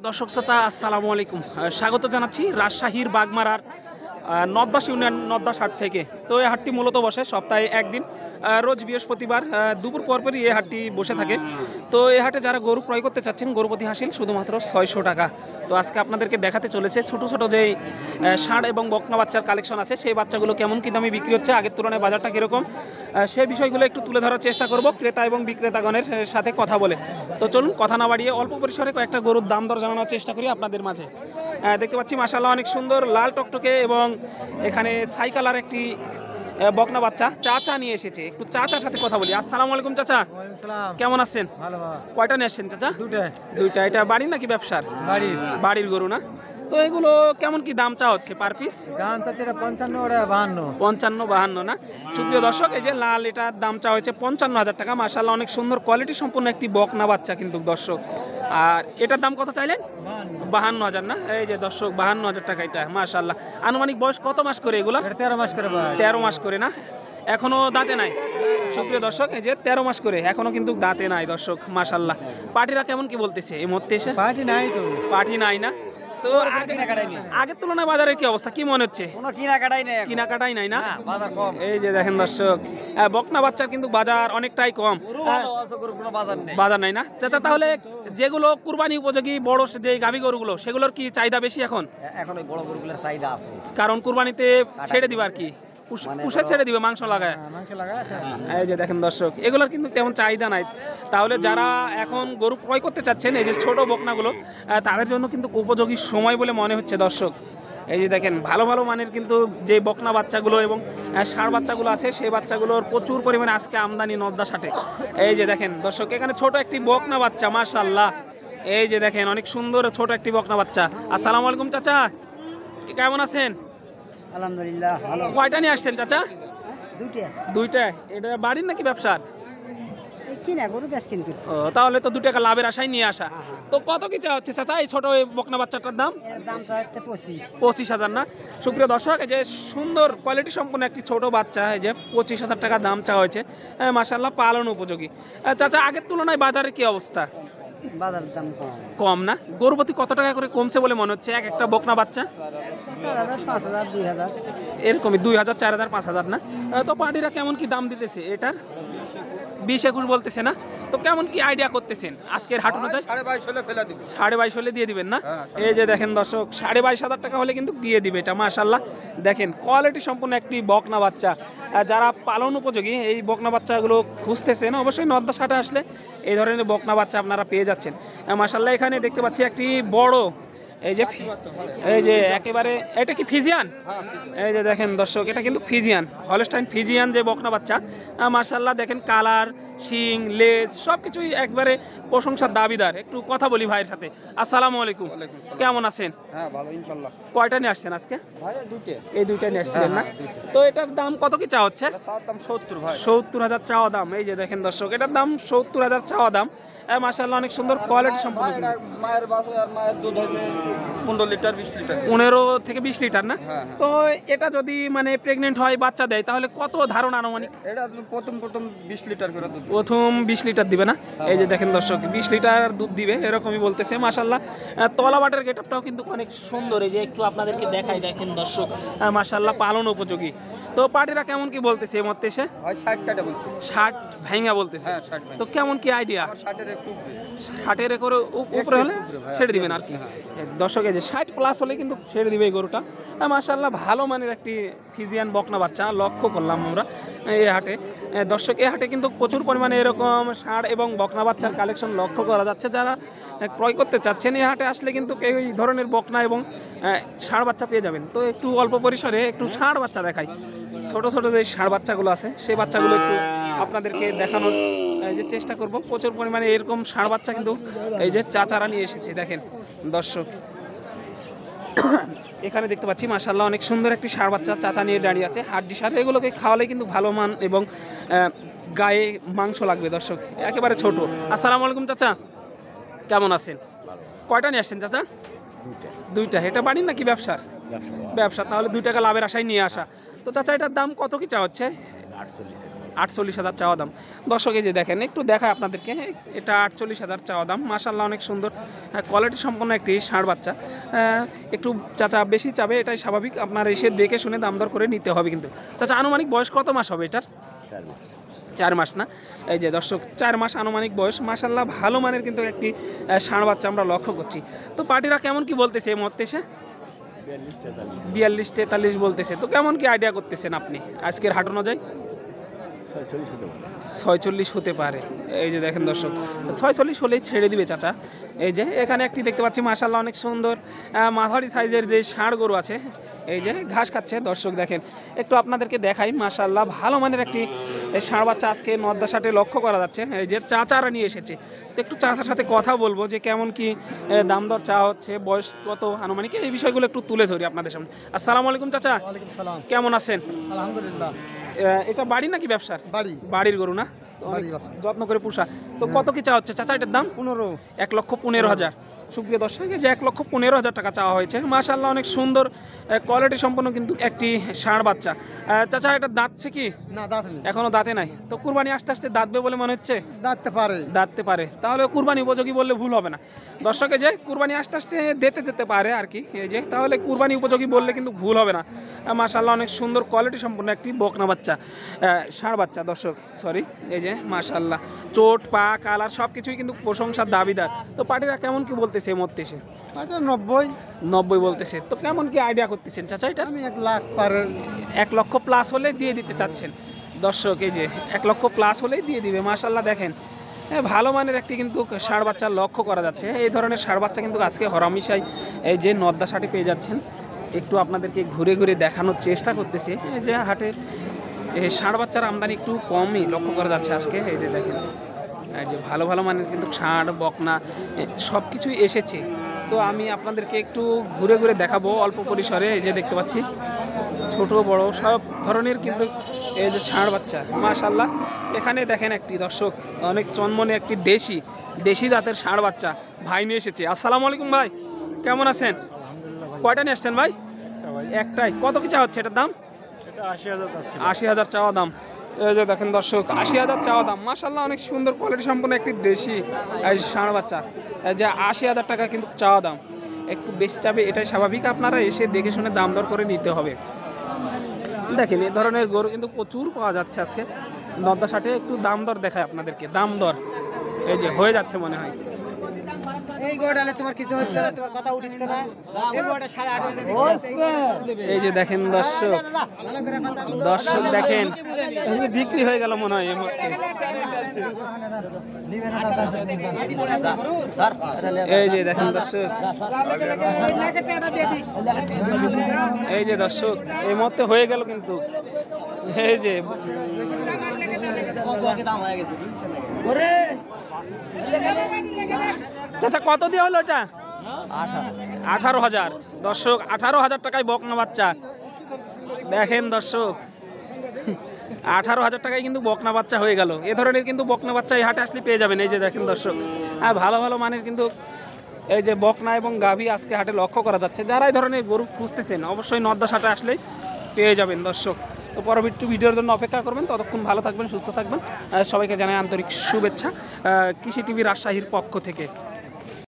দর্শক শ্রোতা আসসালামু আলাইকুম, স্বাগত জানাচ্ছি রাজশাহীর বাগমারার নদ্দাস ইউনিয়ন নদ্দাস হাট থেকে। তো এই হাটটি মূলত বসে সপ্তাহে একদিন, রোজ বৃহস্পতিবার দুপুর পরপরই এই হাটটি বসে থাকে। তো এই হাটে যারা গরু ক্রয় করতে চাচ্ছেন গরু প্রতি হাসিল শুধুমাত্র 600 টাকা। তো আজকে আপনাদেরকে দেখাতে চলেছে ছোট ছোট যে ষাঁড় এবং বকনা বাচ্চার কালেকশন আছে, সেই বাচ্চাগুলো কেমন কী দামে বিক্রি হচ্ছে, আগের তুলনায় বাজারটা কীরকম, সেই বিষয়গুলো একটু তুলে ধরার চেষ্টা করব ক্রেতা এবং বিক্রেতাগণের সাথে কথা বলে। তো চলুন কথা না বাড়িয়ে অল্প পরিসরে কয়েকটা গরুর দাম দর জানানোর চেষ্টা করি আপনাদের মাঝে। দেখতে পাচ্ছি মাশাআল্লাহ অনেক সুন্দর লাল টকটকে এবং এখানে ছাই কালার একটি বকনা বাচ্চা চাচা নিয়ে এসেছে। একটু চাচার সাথে কথা বলি। আসসালামু আলাইকুম চাচা, কেমন আছেন? কয়টা নিয়ে আসছেন চাচা? দুইটা। এটা বাড়ির নাকি ব্যবসার? বাড়ির গরু না? তো এগুলো কেমন কি দাম চা হচ্ছে পার পিস? দাম চাচ্ছে 55 না? সুপ্রিয় দর্শক, এই যে লাল এটার দাম চা হয়েছে 55,000 টাকা। মাশাআল্লাহ অনেক সুন্দর কোয়ালিটি সম্পন্ন একটি বকনা বাচ্চা কিন্তু দর্শক। আর এটার দাম কত চাইলেন? 52,000 না? এই যে দর্শক 52,000 টাকা এটা। মাশাআল্লাহ আনুমানিক বয়স কত মাস করে এগুলা? 13 মাস করে। 13 মাস করে না? এখনো দাঁতে নাই। সুপ্রিয় দর্শক, এই যে 13 মাস করে এখনো কিন্তু দাঁতে নাই দর্শক। মাশাআল্লাহ পার্টিরা কেমন কি বলতেছে এই মুহূর্তে এসে? পার্টি নাই না? তো আগের তুলনায় বাজারের কি অবস্থা, কি মনে হচ্ছে? কিনাকাটাই নাই না? এই যে দেখেন দর্শক, বকনা বাচ্চার কিন্তু বাজার অনেকটাই কম, বাজার নাই না চাচা? তাহলে যেগুলো কুরবানি উপযোগী বড় যে গাভী গরুগুলো সেগুলোর কি চাহিদা বেশি এখন? বড় গরুগুলোর চাহিদা আছে, কারণ কুরবানিতে ছেড়ে দিবে আর কি, পুষে ছেড়ে দিবে মাংস লাগায়। এই যে দেখেন দর্শক, এগুলোর কিন্তু তেমন চাহিদা নাই। তাহলে যারা এখন গরু ক্রয় করতে চাচ্ছেন এই যে ছোট বকনাগুলো, তাদের জন্য কিন্তু উপযোগী সময় বলে মনে হচ্ছে দর্শক। এই যে দেখেন ভালো ভালো মানের কিন্তু যে বকনা বাচ্চাগুলো এবং ষাঁড় বাচ্চাগুলো আছে, সেই বাচ্চাগুলোর প্রচুর পরিমাণে আজকে আমদানি নদ্দাস হাটে। এই যে দেখেন দর্শক, এখানে ছোট একটি বকনা বাচ্চা মাশাআল্লাহ। এই যে দেখেন অনেক সুন্দর ছোট একটি বকনা বাচ্চা। আসসালামু আলাইকুম চাচা, কেমন আছেন? আলহামদুলিল্লাহ ভালো। কয়টা নিয়ে আসছেন চাচা? দুইটা। এটা বাড়ির নাকি ব্যবসার? তাহলে তো 2 টাকা লাভের আশায় নিয়ে আসা। তো কত কি চা হচ্ছে চাচা এই ছোট বকনা বাচ্চাটার দাম? 25,000 না? সুপ্রিয় দর্শক, এই যে সুন্দর কোয়ালিটি সম্পন্ন একটি ছোট বাচ্চা, এই যে 25,000 টাকা দাম চা হয়েছে। মাশাআল্লাহ পালন উপযোগী। চাচা আগের তুলনায় বাজারের কি অবস্থা? বাজারের দাম কম না? গরু প্রতি কত টাকা করে কমছে বলে মনে হচ্ছে এক একটা বকনা বাচ্চা? 4,000, 5,000, 2,000 এরকমই। 2,000, 4,000, 5,000 না? তো পার্টিরা কেমন কি দাম দিতেছে এটার? 20-21 বলতেছে না? তো কেমন কি আইডিয়া করতেছেন আজকের হাট অনুযায়ী? 22,500 হলে দিয়ে দিবেন না? এই যে দেখেন দর্শক, 22,500 টাকা হলে কিন্তু দিয়ে দিবে এটা। মাশাআল্লাহ দেখেন কোয়ালিটি সম্পন্ন একটি বকনা বাচ্চা। যারা পালন উপযোগী এই বকনা বাচ্চাগুলো খুঁজতেছেন অবশ্যই নদ্দাস হাটে আসলে এই ধরনের বকনা বাচ্চা আপনারা পেয়ে যাচ্ছেন। মাশাআল্লাহ এখানে দেখতে পাচ্ছি একটি বড়, এই যে একেবারে এটা কি ফিজিয়ান? এই যে দেখেন দর্শক, এটা কিন্তু ফিজিয়ান, হলস্টাইন ফিজিয়ান যে বকনা বাচ্চা। মাশাআল্লাহ দেখেন কালার, শিং, লেজ সবকিছুই একবারে প্রশংসার দাবিদার। একটু কথা বলি ভাইয়ের সাথে। আসসালামু আলাইকুম, কেমন আছেন? হ্যাঁ ভালো ইনশাআল্লাহ। কয়টা নিয়ে আসছেন আজকে? ভাই দুটো। এই দুইটা নিয়ে আসছিলেন না? তো এটার দাম কত কি চা হচ্ছে? 70,000 চাওয়া দাম। এই যে দেখেন দর্শক, এটার দাম 70,000 চাওয়া দাম। মাশাআল্লাহ অনেক সুন্দর কোয়ালিটি সম্পন্ন। মায়ের বাছুর আর মায়ের দুধ হয়েছে 15 লিটার 20 লিটার। 15 থেকে 20 লিটার না? তো এটা যদি মানে প্রেগনেন্ট হয় বাচ্চা দেয় তাহলে কত ধারণা আনুমানিক? এটা প্রথম 20 লিটার করে দুধ। প্রথম 20 লিটার দিবে না? এই যে দেখেন দর্শক 20 লিটার দুধ দিবে এরকমই বলতেছে। মাশাআল্লাহ তলা বাটের গেটআপটাও কিন্তু অনেক সুন্দর। এই যে একটু আপনাদেরকে দেখাই, দেখেন দর্শক মাশাআল্লাহ পালন উপযোগী। তো পার্টিরা কেমন কি বলতেছে এই মধ্যে এসে? 60 কাটা বলছে। 60 ভাঙা বলতেছে? তো কেমন কি আইডিয়া? 60 এর উপরে হলে ছেড়ে দিবেন আর কি। দর্শক এই যে 60 প্লাস হলে কিন্তু ছেড়ে দিবে এই গরুটা। মাশাআল্লাহ ভালো মানের একটি ফিজিয়ান বকনা বাচ্চা লক্ষ্য করলাম আমরা এই হাটে। দর্শক এই হাটে কিন্তু প্রচুর পরিমাণে এরকম ষাঁড় এবং বকনা বাচ্চার কালেকশন লক্ষ্য করা যাচ্ছে। যারা ক্রয় করতে চাচ্ছেন এই হাটে আসলে কিন্তু এই ধরনের বকনা এবং ষাঁড় বাচ্চা পেয়ে যাবেন। তো একটু অল্প পরিসরে একটু ষাঁড় বাচ্চা দেখাই। ছোট ছোট যে ষাঁড় বাচ্চাগুলো আছে সেই বাচ্চাগুলো একটু আপনাদেরকে দেখানোর যে চেষ্টা করব। প্রচুর পরিমাণে এরকম ষাঁড় বাচ্চা কিন্তু এই যে চাচারা নিয়ে এসেছে। দেখেন দর্শক এখানে দেখতে পাচ্ছি মাশাআল্লাহ অনেক সুন্দর একটি ষাঁড় বাচ্চা চাচা নিয়ে দাঁড়িয়ে আছে। হাড্ডি ষাঁড় এগুলোকে খাওয়ালে কিন্তু ভালো মান এবং গায়ে মাংস লাগবে দর্শক, একেবারে ছোট। আসসালামু আলাইকুম চাচা, কেমন আছেন? কয়টা নিয়ে আসছেন চাচা? দুইটা। এটা বাড়ির নাকি ব্যবসার? ব্যবসা। তাহলে 2 টাকা লাভের আশায় নিয়ে আসা। তো চাচা এটার দাম কত কি চা হচ্ছে? 48,000 চাওয়া দাম। দর্শক এই যে দেখেন, একটু দেখায় আপনাদেরকে, এটা 48,000 চাওয়া দাম। মাশাআল্লাহ অনেক সুন্দর কোয়ালিটি সম্পন্ন একটি ষাঁড় বাচ্চা। একটু চাচা বেশি চাবে, এটাই স্বাভাবিক, আপনার এসে দেখে শুনে দাম দর করে নিতে হবে। কিন্তু চাচা আনুমানিক বয়স কত মাস হবে এটার? 4 মাস না? এই যে দর্শক 4 মাস আনুমানিক বয়স। মাশাআল্লাহ ভালো মানের কিন্তু একটি ষাঁড় বাচ্চা আমরা লক্ষ্য করছি। তো পার্টিরা কেমন কি বলতেছে এই মুহূর্তে এসে? 42-43 বলতেছে। তো কেমন কি আইডিয়া করতেছেন আপনি আজকের হাট অনুযায়ী? 46 হতে পারে। এই যে দেখেন দর্শক, 46 হলেই ছেড়ে দিবে চাচা। এই যে এখানে একটি দেখতে পাচ্ছি মাশাআল্লাহ অনেক সুন্দর মাঝারি সাইজের যে ষাঁড় গরু আছে, এই যে ঘাস খাচ্ছে। দর্শক দেখেন, একটু আপনাদেরকে দেখাই, মাশাআল্লাহ ভালো মানের একটি ষাঁড় বাচ্চা আজকে নদ্দার সাথে লক্ষ্য করা যাচ্ছে। এই যে চাচারা নিয়ে এসেছে, তো একটু চাচার সাথে কথা বলবো যে কেমন কি দাম দর চা হচ্ছে, বয়স কত আনুমানিক, এই বিষয়গুলো একটু তুলে ধরি আপনাদের সামনে। আসসালামু আলাইকুম চাচা। ওয়ালাইকুম সালাম। কেমন আছেন? আলহামদুলিল্লাহ। এটা বাড়ি নাকি ব্যবসার? বাড়ি। বাড়ির গরু না? বাড়ি আছে। যত্ন করে পোষা। তো কত কি চা হচ্ছে চাচা এটার দাম? 15। 1,15,000। সুপ্রিয় দর্শক, এই যে 1,15,000 টাকা চাওয়া হয়েছে। মাশাআল্লাহ অনেক সুন্দর কোয়ালিটি সম্পন্ন কিন্তু একটি ষাঁড় বাচ্চা। চাচা এটা দাঁতছে কি? না, দাঁত নেই। এখনো দাঁতে নাই। তো কুরবানি আস্তে আস্তে দাঁতবে বলে মনে হচ্ছে? দাঁততে পারে। দাঁততে পারে, তাহলে কুরবানি উপযোগী বললে ভুল হবে না। দর্শকে যে কুরবানি আস্তে আস্তে দিতে যেতে পারে আর কি, এই যে তাহলে কুরবানি উপযোগী বললে কিন্তু ভুল হবে না। মাশাআল্লাহ অনেক সুন্দর কোয়ালিটি সম্পন্ন একটি বকনা বাচ্চা, ষাঁড় বাচ্চা। দর্শক সরি, এই যে মাশাআল্লাহ চোট পা কালার সব কিছুই কিন্তু প্রশংসার দাবিদার। তো পার্টিরা কেমন কি বলতেছে এই মধ্যে এসে? 90 বলতেছে। তো কেমন কি আইডিয়া করতেছেন চাচা এটা? আমি 1 লাখ পারে। 1 লক্ষ প্লাস হলে দিয়ে দিতে চাচ্ছেন। দর্শক এই যে 1 লক্ষ প্লাস হলেই দিয়ে দিবে। মাশাআল্লাহ দেখেন, ভালো মানের একটি কিন্তু ষাঁড় বাচ্চা লক্ষ্য করা যাচ্ছে। এই ধরনের ষাঁড় বাচ্চা কিন্তু আজকে হরামিশাই এই যে নদ্দার হাটে পেয়ে যাচ্ছেন। একটু আপনাদেরকে ঘুরে ঘুরে দেখানোর চেষ্টা করতেছি। এই যে হাটে এই ষাঁড় বাচ্চার আমদানি একটু কমই লক্ষ্য করা যাচ্ছে আজকে। এই যে দেখেন, এই যে ভালো ভালো মানের কিন্তু ষাঁড় বকনা সব কিছুই এসেছে। তো আমি আপনাদেরকে একটু ঘুরে ঘুরে দেখাবো অল্প পরিসরে। এই যে দেখতে পাচ্ছি ছোট বড় সব ধরনের কিন্তু এই যে ষাঁড় বাচ্চা। মাশাআল্লাহ এখানে দেখেন একটি দর্শক অনেক চনমনে একটি দেশি জাতের ষাঁড় বাচ্চা ভাই নিয়ে এসেছে। আসসালামু আলাইকুম ভাই, কেমন আছেন? কয়টা নিয়ে আসছেন ভাই? একটাই। কত কি চা হচ্ছে এটার দাম? 80,000 চাওয়া দাম। এই যে দেখেন দর্শক 80,000 চাওয়া দাম। মাশাআল্লাহ অনেক সুন্দর কোয়ালিটি সম্পন্ন একটি দেশি ষাঁড় বাচ্চা, যে 80,000 টাকা কিন্তু চাওয়া দাম। একটু বেশি চাবে, এটাই স্বাভাবিক, আপনারা এসে দেখে শুনে দাম দর করে নিতে হবে। দেখেন এই ধরনের গরু কিন্তু প্রচুর পাওয়া যাচ্ছে আজকে নদ্দার সাথে। একটু দাম দর দেখায় আপনাদেরকে, দাম দর এই যে হয়ে যাচ্ছে মনে হয়। এই গোড়ালে তোমার কিছু হচ্ছে না, তোমার কথা উঠিচ্ছে না। এই গোড়া 8.5 এই যে দেখেন দর্শক দেখেন, এই যে বিক্রি হয়ে গেল মনে হয় এই মুহূর্তে। এই যে দেখেন দর্শক, এই যে দর্শক এই মুহূর্তে হয়ে গেল কিন্তু। এই যে চাচা কত দিয়ে হলো এটা? 18,000। দর্শক 18,000 টাকায় বকনা বাচ্চা। দেখেন দর্শক 18,000 টাকায় কিন্তু বকনা বাচ্চা হয়ে গেল। এ ধরনের কিন্তু বকনা বাচ্চা এই হাটে আসলে পেয়ে যাবেন। এই যে দেখেন দর্শক, ভালো ভালো মানের কিন্তু এই যে বকনা এবং গাভী আজকে হাটে লক্ষ্য করা যাচ্ছে। যারা এই ধরনের গরু খুঁজতেছেন অবশ্যই নদ্দার হাটে আসলেই পেয়ে যাবেন দর্শক। তো পরবর্তী ভিডিওর জন্য অপেক্ষা করবেন। ততক্ষণ ভালো থাকবেন, সুস্থ থাকবেন। সবাইকে জানাই আন্তরিক শুভেচ্ছা কৃষি টিভি রাজশাহীর পক্ষ থেকে।